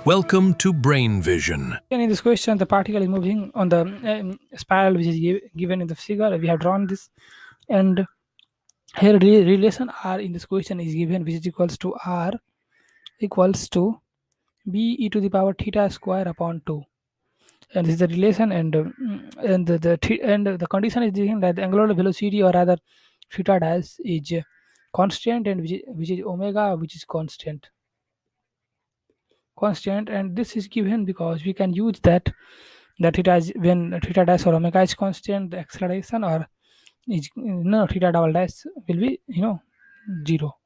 Welcome to Brain Vision. And in this question, the particle is moving on the spiral which is given in the figure. We have drawn this, and here relation r in this question is given, which is equals to r equals to b e to the power theta square upon 2. And this is the relation, and the condition is given that the angular velocity, or rather theta dash, is constant, and which is omega, which is constant. And this is given because we can use that theta is, when theta dash or omega is constant, the acceleration or is theta double dash will be 0.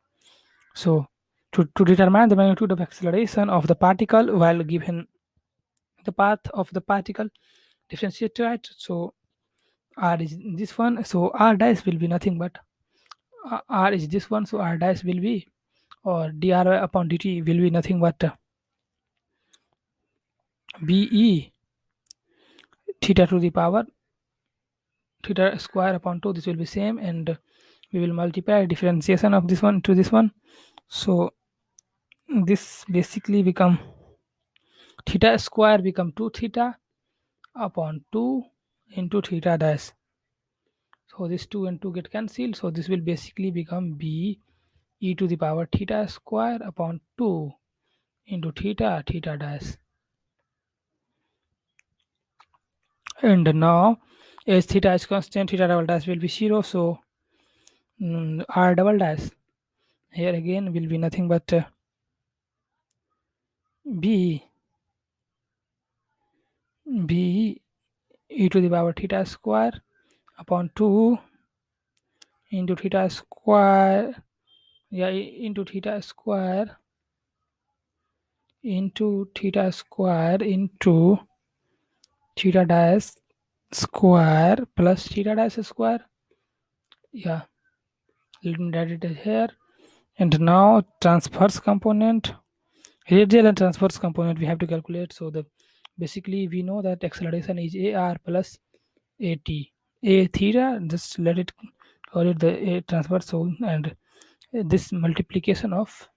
So to determine the magnitude of acceleration of the particle while given the path of the particle, differentiate it. So r is this one, so r dash will be nothing but r is this one, so r dash will be, or dr upon dt will be nothing but be theta to the power theta square upon 2. This will be same, and we will multiply differentiation of this one to this one. So this basically become theta square become 2 theta upon 2 into theta dash. So this 2 and 2 get cancelled, so this will basically become b e to the power theta square upon 2 into theta dash. And now, as theta is constant, theta double dash will be 0, so r double dash here again will be nothing but b e to the power theta square upon 2 into theta square, into theta square into theta dash square plus theta dash square. Yeah, that it is here. And now transverse component, radial and transverse component we have to calculate. So the basically we know that acceleration is ar plus at. A theta, just let it call it the a transverse. So, and this multiplication of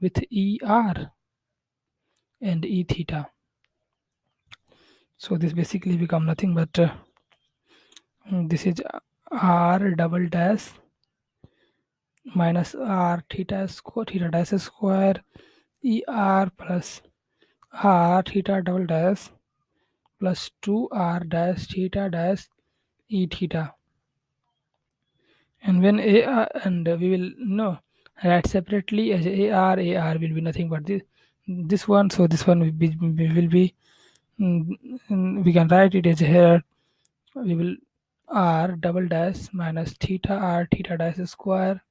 with er and e theta. So this basically become nothing but this is r double dash minus r theta dash square er plus r theta double dash plus 2r dash theta dash e theta. And when a and we will write separately as ar will be nothing but this one. So this one will be we can write it as here, we will r double dash minus theta r theta dash square,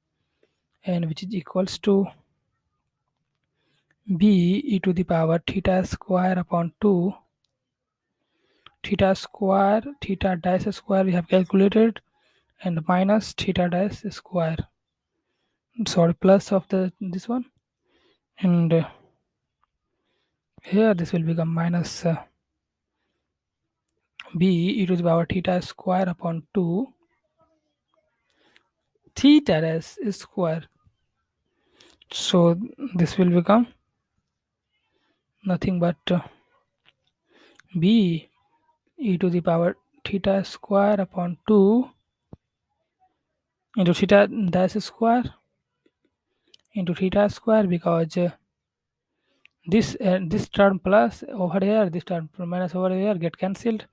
and which is equals to b e to the power theta square upon 2 theta square theta dash square we have calculated, and minus theta dash square, sorry, plus of the this one, and here this will become minus b e to the power theta square upon 2 theta dash square. So this will become nothing but b e to the power theta square upon 2 into theta dash square into theta square, because this term plus over here, this term minus over here get cancelled,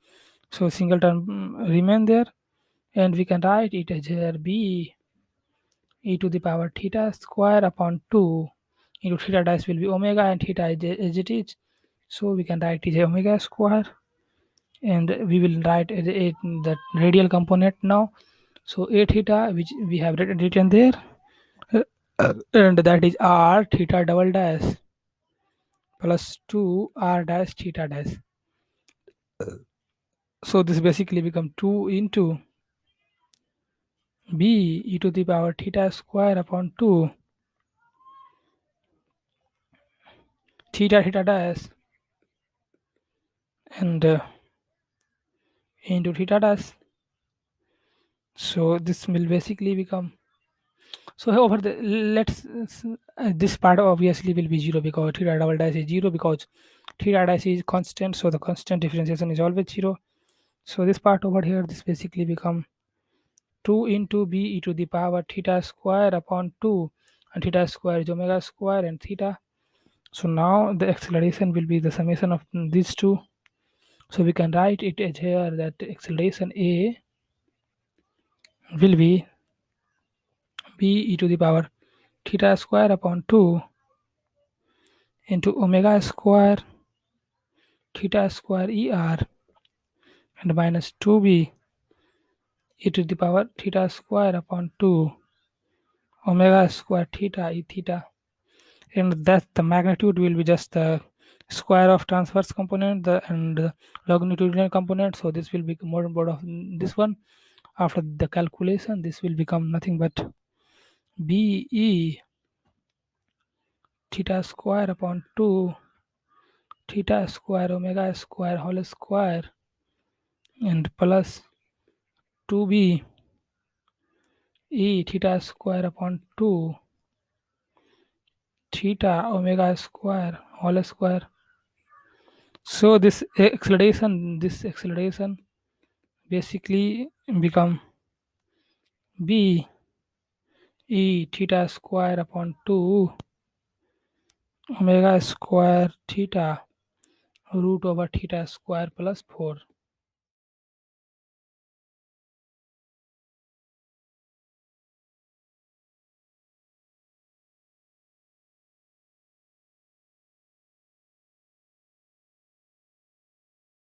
so single term remain there, and we can write it as here b e to the power theta square upon 2 into theta dash will be omega, and theta is as it is, so we can write it as omega square, and we will write the radial component now. So a theta, which we have written there, and that is r theta double dash plus 2 r dash theta dash. So this basically become 2 into b e to the power theta square upon 2 theta dash, and into theta dash. So this will basically become So over the let's this part obviously will be 0 because theta double dash is 0 because theta dash is constant, so the constant differentiation is always 0. So this part over here, this basically become 2 into b e to the power theta square upon 2, and theta square is omega square and theta. So now the acceleration will be the summation of these two. So we can write it as here that acceleration a will be b e to the power theta square upon 2 into omega square theta square er and minus 2b e to the power theta square upon 2 omega square theta e theta, and that the magnitude will be just the square of transverse component and the longitudinal component. So this will be more and more of this one. After the calculation, this will become nothing but b e theta square upon 2 theta square omega square whole square and plus 2b e theta square upon 2 theta omega square whole square. So this acceleration basically become b e theta square upon 2 omega square theta root over theta square plus 4.